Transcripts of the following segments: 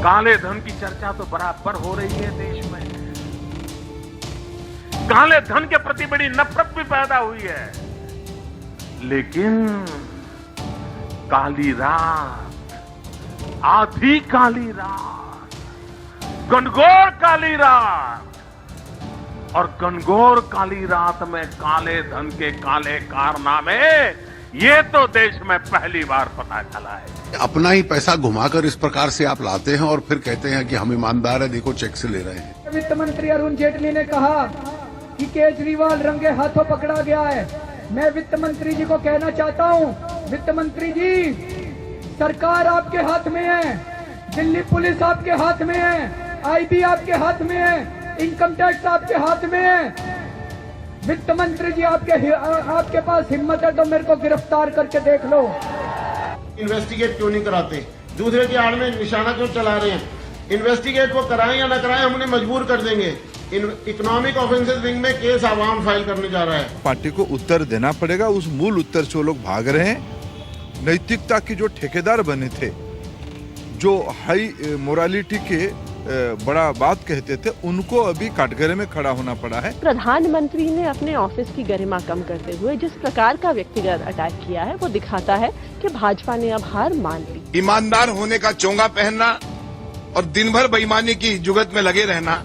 काले धन की चर्चा तो बराबर हो रही है देश में। काले धन के प्रति बड़ी नफरत भी पैदा हुई है, लेकिन काली रात, आधी काली रात, घनघोर काली रात, और घनघोर काली रात में काले धन के काले कारनामे, ये तो देश में पहली बार पता चला है। अपना ही पैसा घुमाकर इस प्रकार से आप लाते हैं और फिर कहते हैं कि हम ईमानदार है, देखो चेक से ले रहे हैं। वित्त मंत्री अरुण जेटली ने कहा कि केजरीवाल रंगे हाथों पकड़ा गया है। मैं वित्त मंत्री जी को कहना चाहता हूं, वित्त मंत्री जी, सरकार आपके हाथ में है, दिल्ली पुलिस आपके हाथ में है, आईबी आपके हाथ में है, इनकम टैक्स आपके हाथ में है। वित्त मंत्री जी, आपके पास हिम्मत है तो मेरे को गिरफ्तार करके देख लो। इन्वेस्टिगेट क्यों नहीं कराते? दूसरे की आड़ में निशाना क्यों चला रहे हैं? इन्वेस्टिगेट वो कराएं या ना कराएं, हम उन्हें मजबूर कर देंगे। इकोनॉमिक ऑफेंसेस विंग में केस आवाम फाइल करने जा रहा है। पार्टी को उत्तर देना पड़ेगा, उस मूल उत्तर से वो लोग भाग रहे हैं। नैतिकता की जो ठेकेदार बने थे, जो हाई मोरालिटी के बड़ा बात कहते थे, उनको अभी कटघरे में खड़ा होना पड़ा है। प्रधानमंत्री ने अपने ऑफिस की गरिमा कम करते हुए जिस प्रकार का व्यक्तिगत अटैक किया है, वो दिखाता है कि भाजपा ने अब हार मान ली। ईमानदार होने का चोंगा पहनना और दिन भर बेईमानी की जुगत में लगे रहना,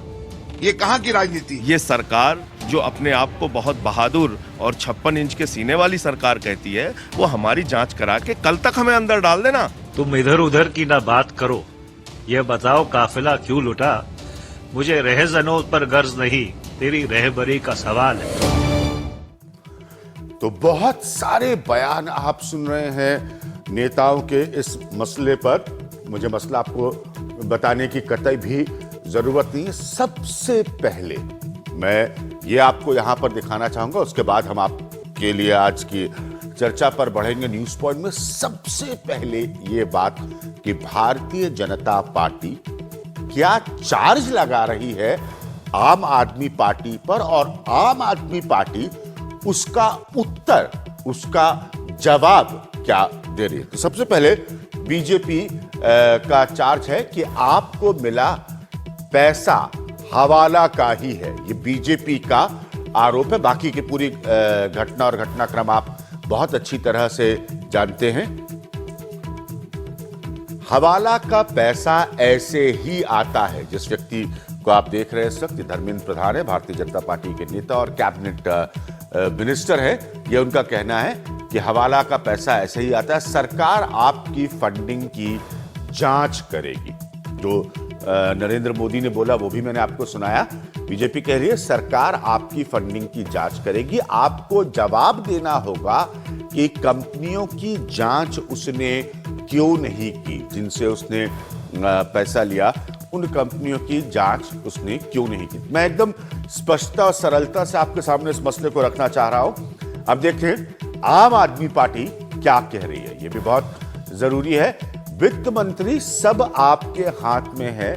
ये कहाँ की राजनीति? ये सरकार जो अपने आप को बहुत बहादुर और 56 इंच के सीने वाली सरकार कहती है, वो हमारी जांच करा के कल तक हमें अंदर डाल देना। तुम इधर उधर की ना बात करो, यह बताओ काफिला क्यों लुटा? मुझे रहज़नों पर गर्ज नहीं, तेरी रहबरी का सवाल है। तो बहुत सारे बयान आप सुन रहे हैं नेताओं के इस मसले पर। मुझे मसला आपको बताने की कतई भी जरूरत नहीं है। सबसे पहले मैं ये आपको यहां पर दिखाना चाहूंगा, उसके बाद हम आपके लिए आज की चर्चा पर बढ़ेंगे न्यूज पॉइंट में। सबसे पहले ये बात कि भारतीय जनता पार्टी क्या चार्ज लगा रही है आम आदमी पार्टी पर, और आम आदमी पार्टी उसका उत्तर, उसका जवाब क्या दे रही है। तो सबसे पहले बीजेपी का चार्ज है कि आपको मिला पैसा हवाला का ही है। ये बीजेपी का आरोप है। बाकी की पूरी घटना और घटनाक्रम आप बहुत अच्छी तरह से जानते हैं। हवाला का पैसा ऐसे ही आता है। जिस व्यक्ति को आप देख रहे हैं इस वक्त, धर्मेंद्र प्रधान है, भारतीय जनता पार्टी के नेता और कैबिनेट मिनिस्टर है। यह उनका कहना है कि हवाला का पैसा ऐसे ही आता है, सरकार आपकी फंडिंग की जांच करेगी। जो नरेंद्र मोदी ने बोला वो भी मैंने आपको सुनाया। बीजेपी कह रही है सरकार आपकी फंडिंग की जांच करेगी, आपको जवाब देना होगा कि कंपनियों की जांच उसने क्यों नहीं की, जिनसे उसने पैसा लिया, उन कंपनियों की जांच उसने क्यों नहीं की। मैं एकदम स्पष्टता और सरलता से आपके सामने इस मसले को रखना चाह रहा हूं। अब देखें आम आदमी पार्टी क्या कह रही है, यह भी बहुत जरूरी है। वित्त मंत्री, सब आपके हाथ में है,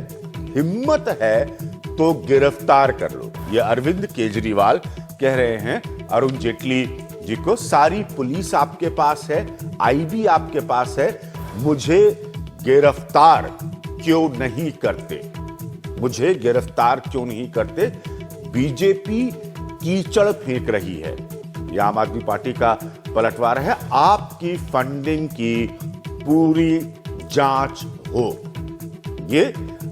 हिम्मत है तो गिरफ्तार कर लो, ये अरविंद केजरीवाल कह रहे हैं अरुण जेटली जी को। सारी पुलिस आपके पास है, आईबी आपके पास है, मुझे गिरफ्तार क्यों नहीं करते? मुझे गिरफ्तार क्यों नहीं करते? बीजेपी कीचड़ फेंक रही है। यह आम आदमी पार्टी का पलटवार है। आपकी फंडिंग की पूरी जांच हो, ये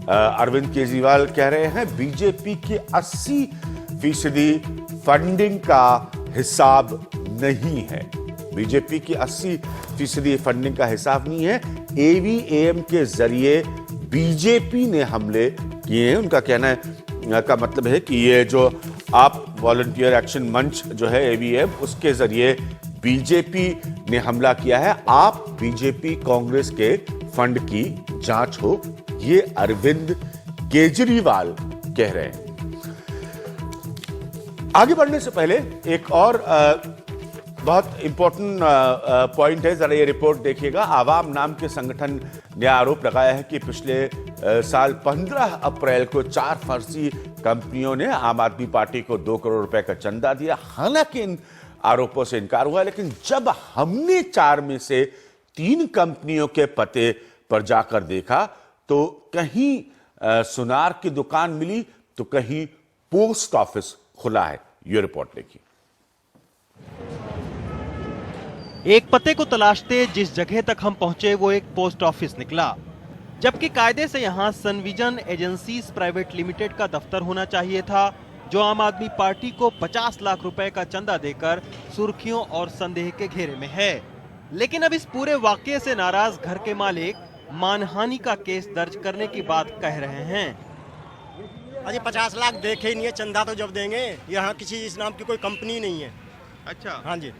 अरविंद केजरीवाल कह रहे हैं। बीजेपी की 80% फंडिंग का हिसाब नहीं है। बीजेपी की 80% फंडिंग का हिसाब नहीं है। एवीएम के जरिए बीजेपी ने हमले किए हैं। उनका कहना है का मतलब है कि ये जो आप वॉलंटियर एक्शन मंच जो है एवीएम, उसके जरिए बीजेपी ने हमला किया है। आप बीजेपी कांग्रेस के फंड की जांच हो, ये अरविंद केजरीवाल कह रहे हैं। आगे बढ़ने से पहले एक और बहुत इंपॉर्टेंट पॉइंट है, जरा ये रिपोर्ट देखिएगा। आवाम नाम के संगठन ने आरोप लगाया है कि पिछले साल 15 अप्रैल को 4 फर्जी कंपनियों ने आम आदमी पार्टी को 2 करोड़ रुपए का चंदा दिया। हालांकि इन आरोपों से इनकार हुआ, लेकिन जब हमने 4 में से 3 कंपनियों के पते पर जाकर देखा तो कहीं सुनार की दुकान मिली तो कहीं पोस्ट ऑफिस खुला है। ये रिपोर्ट देखिए। एक पते को तलाशते जिस जगह तक हम पहुंचे वो एक पोस्ट ऑफिस निकला, जबकि कायदे से यहां सनविजन एजेंसीज प्राइवेट लिमिटेड का दफ्तर होना चाहिए था, जो आम आदमी पार्टी को 50 लाख रुपए का चंदा देकर सुर्खियों और संदेह के घेरे में है। लेकिन अब इस पूरे वाकये से नाराज घर के मालिक मानहानि का केस दर्ज करने की बात कह रहे हैं। अजी 50 लाख देखे ही नहीं है, चंदा तो जब देंगे। यहाँ किसी इस नाम की कोई कंपनी नहीं है। अच्छा, हाँ जी।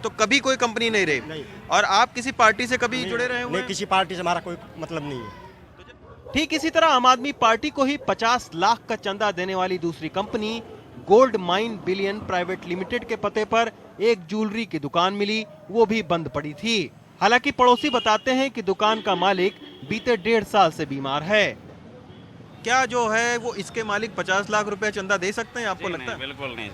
तो कभी कोई कंपनी नहीं रही? नहीं। और आप किसी पार्टी से कभी जुड़े रहे हुए? नहीं, किसी पार्टी से हमारा कोई मतलब नहीं है। ठीक इसी तरह आम आदमी पार्टी को ही 50 लाख का चंदा देने वाली दूसरी company gold mine billion private limited के पते पर एक ज्वेलरी की दुकान मिली, वो भी बंद पड़ी थी। हालांकि पड़ोसी बताते हैं कि दुकान का मालिक बीते 1.5 साल से बीमार है। क्या जो है वो इसके मालिक 50 लाख रुपए चंदा दे सकते हैं, आपको लगता है? बिल्कुल नहीं।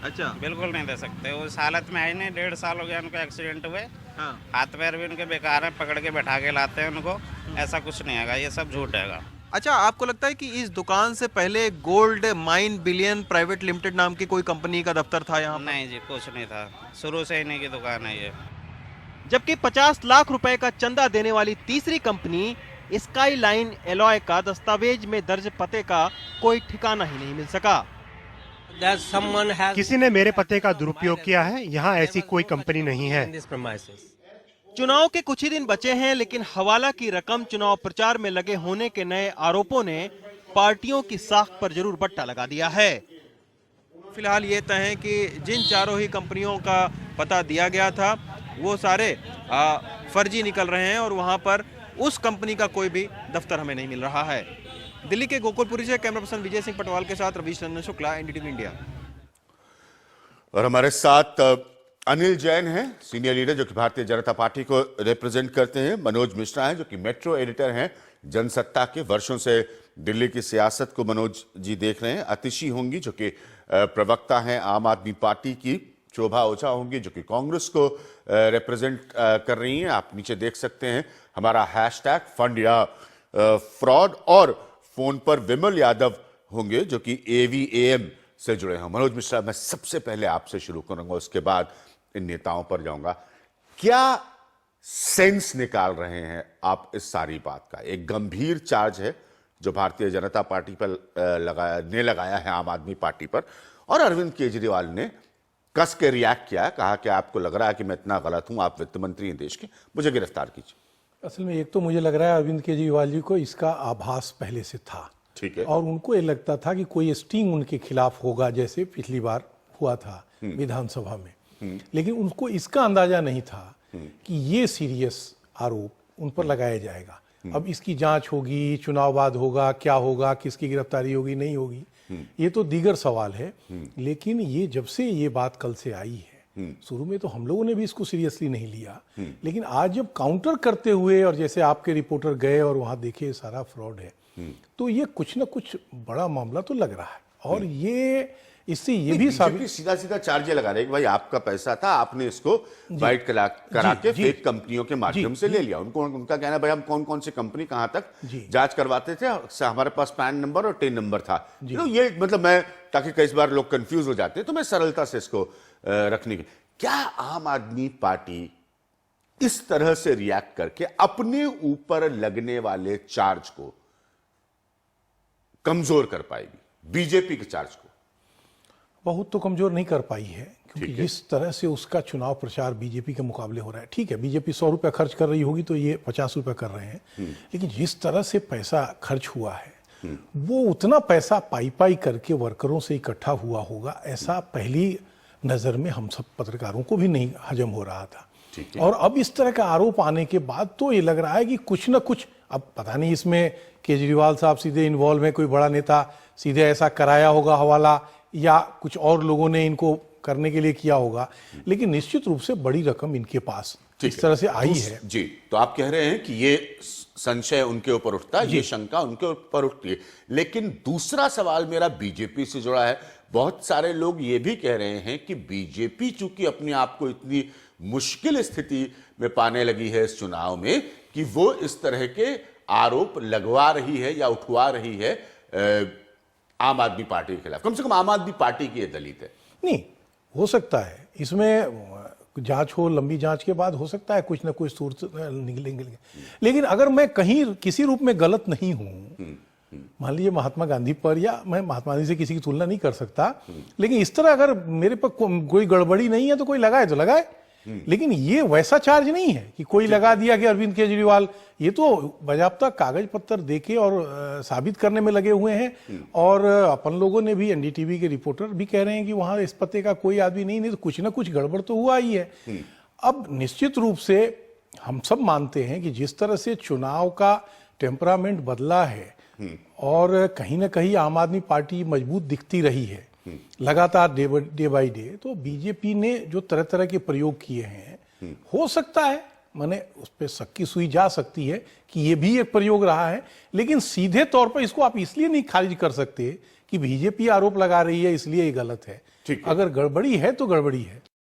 अच्छा, बिल्कुल नहीं दे सकते। उस हालत में है नहीं, 1.5 साल हो गया उनको एक्सीडेंट हुए। हाँ। हाथ पैर भी उनके बेकार है, पकड़ के बैठा के लाते हैं उनको। ऐसा कुछ नहीं है, ये सब झूठ है। अच्छा, आपको लगता है कि इस दुकान से पहले gold mine billion private limited नाम की कोई कंपनी का दफ्तर था यहाँ? नहीं जी, कुछ नहीं था, शुरू से इन्हीं की दुकान है ये। जबकि 50 लाख रुपए का चंदा देने वाली तीसरी कंपनी स्काई लाइन एलॉय का दस्तावेज में दर्ज पते का कोई ठिकाना ही नहीं मिल सका। किसी ने मेरे पते का दुरुपयोग किया है, यहाँ ऐसी कोई कंपनी नहीं है। चुनाव के कुछ ही दिन बचे हैं, लेकिन हवाला की रकम चुनाव प्रचार में लगे होने के नए आरोपों ने पार्टियों की साख पर जरूर बट्टा लगा दिया है। फिलहाल ये तय है कि जिन चारों ही कंपनियों का पता दिया गया था वो सारे फर्जी निकल रहे हैं और वहां पर उस कंपनी का कोई भी दफ्तर हमें नहीं मिल रहा है। दिल्ली के गोकुलपुरी से कैमरा पर्सन विजय सिंह पटवाल के साथ रवीश रंजन शुक्ला, एनडीटीवी इंडिया। और हमारे साथ अनिल जैन हैं, सीनियर लीडर जो कि भारतीय जनता पार्टी को रिप्रेजेंट करते हैं। मनोज मिश्रा हैं जो कि मेट्रो एडिटर हैं जनसत्ता के। वर्षों से दिल्ली की सियासत को मनोज जी देख रहे हैं। अतिशी होंगी जो कि प्रवक्ता हैं आम आदमी पार्टी की। शोभा ओझा होंगी जो कि कांग्रेस को रिप्रेजेंट कर रही हैं। आप नीचे देख सकते हैं हमारा हैशटैग फंड या फ्रॉड। और फोन पर विमल यादव होंगे जो कि AVAM से जुड़े हैं। मनोज मिश्रा, मैं सबसे पहले आपसे शुरू करूंगा, उसके बाद इन नेताओं पर जाऊंगा। क्या सेंस निकाल रहे हैं आप इस सारी बात का? एक गंभीर चार्ज है जो भारतीय जनता पार्टी पर लगाया है आम आदमी पार्टी पर, और अरविंद केजरीवाल ने कस के रिएक्ट किया, कहा कि आपको लग रहा है कि मैं इतना गलत हूं, आप वित्त मंत्री हैं देश के, मुझे गिरफ्तार कीजिए। असल में एक तो मुझे लग रहा है अरविंद केजरीवाल जी को इसका आभास पहले से था। ठीक है। और उनको ये लगता था कि कोई स्टिंग उनके खिलाफ होगा, जैसे पिछली बार हुआ था विधानसभा में। लेकिन उनको इसका अंदाजा नहीं था कि ये सीरियस आरोप उन पर लगाया जाएगा। अब इसकी जांच होगी, चुनाव बाद होगा, क्या होगा, किसकी गिरफ्तारी होगी, नहीं होगी, ये तो दीगर सवाल है। लेकिन ये जब से ये बात कल से आई है, शुरू में तो हम लोगों ने भी इसको सीरियसली नहीं लिया, लेकिन आज जब काउंटर करते हुए और जैसे आपके रिपोर्टर गए और वहां देखे सारा फ्रॉड है, तो ये कुछ ना कुछ बड़ा मामला तो लग रहा है। और ये इससे ये भी साबित सीधा सीधा चार्ज लगा रहे कि भाई आपका पैसा था, आपने इसको वाइट करा के फेक कंपनियों के माध्यम से ले लिया। उनका कहना है भाई हम कौन कौन सी कंपनी कहां तक जांच करवाते थे, हमारे पास पैन नंबर और टेन नंबर था। तो ये मतलब मैं, ताकि कई बार लोग कंफ्यूज हो जाते हैं, तो मैं सरलता से इसको रखने की। क्या आम आदमी पार्टी इस तरह से रिएक्ट करके अपने ऊपर लगने वाले चार्ज को कमजोर कर पाएगी, बीजेपी के चार्ज को? बहुत तो कमजोर नहीं कर पाई है, क्योंकि जिस तरह से उसका चुनाव प्रचार बीजेपी के मुकाबले हो रहा है। ठीक है, बीजेपी 100 रुपया खर्च कर रही होगी तो ये 50 रुपया कर रहे हैं, लेकिन जिस तरह से पैसा खर्च हुआ है, वो उतना पैसा पाई करके वर्करों से इकट्ठा हुआ होगा, ऐसा पहली नजर में हम सब पत्रकारों को भी नहीं हजम हो रहा था। और अब इस तरह का आरोप आने के बाद तो ये लग रहा है कि कुछ ना कुछ, अब पता नहीं इसमें केजरीवाल साहब सीधे इन्वॉल्व है, कोई बड़ा नेता सीधे ऐसा कराया होगा हवाला, या कुछ और लोगों ने इनको करने के लिए किया होगा, लेकिन निश्चित रूप से बड़ी रकम इनके पास इस तरह से आई है। जी, तो आप कह रहे हैं कि ये संशय उनके ऊपर उठता है, ये शंका उनके ऊपर उठती है। लेकिन दूसरा सवाल मेरा बीजेपी से जुड़ा है। बहुत सारे लोग ये भी कह रहे हैं कि बीजेपी चूंकि अपने आप को इतनी मुश्किल स्थिति में पाने लगी है इस चुनाव में, कि वो इस तरह के आरोप लगवा रही है या उठवा रही है आम आदमी पार्टी के खिलाफ। कम से कम आम आदमी पार्टी की ये दलित है। नहीं, हो सकता है इसमें जांच हो, लंबी जांच के बाद हो सकता है कुछ ना कुछ सूरत निकलेंगे, लेकिन अगर मैं कहीं किसी रूप में गलत नहीं हूं, मान लीजिए महात्मा गांधी पर, या मैं महात्मा गांधी से किसी की तुलना नहीं कर सकता, लेकिन इस तरह अगर मेरे पर कोई गड़बड़ी नहीं है तो कोई लगाए तो लगाए, लेकिन ये वैसा चार्ज नहीं है कि कोई लगा दिया कि अरविंद केजरीवाल, ये तो बाजाप्ता कागज पत्तर देके और साबित करने में लगे हुए हैं। और अपन लोगों ने भी, एनडीटीवी के रिपोर्टर भी कह रहे हैं कि वहां इस पते का कोई आदमी नहीं तो कुछ ना कुछ गड़बड़ तो हुआ ही है। अब निश्चित रूप से हम सब मानते हैं कि जिस तरह से चुनाव का टेम्परामेंट बदला है और कहीं ना कहीं आम आदमी पार्टी मजबूत दिखती रही है लगातार डे बाय डे, तो बीजेपी ने जो तरह तरह के प्रयोग किए हैं, हो सकता है माने उस पर शक की सुई जा सकती है कि ये भी एक प्रयोग रहा है, लेकिन सीधे तौर पर इसको आप इसलिए नहीं खारिज कर सकते कि बीजेपी आरोप लगा रही है इसलिए ये गलत है। अगर गड़बड़ी है तो गड़बड़ी है।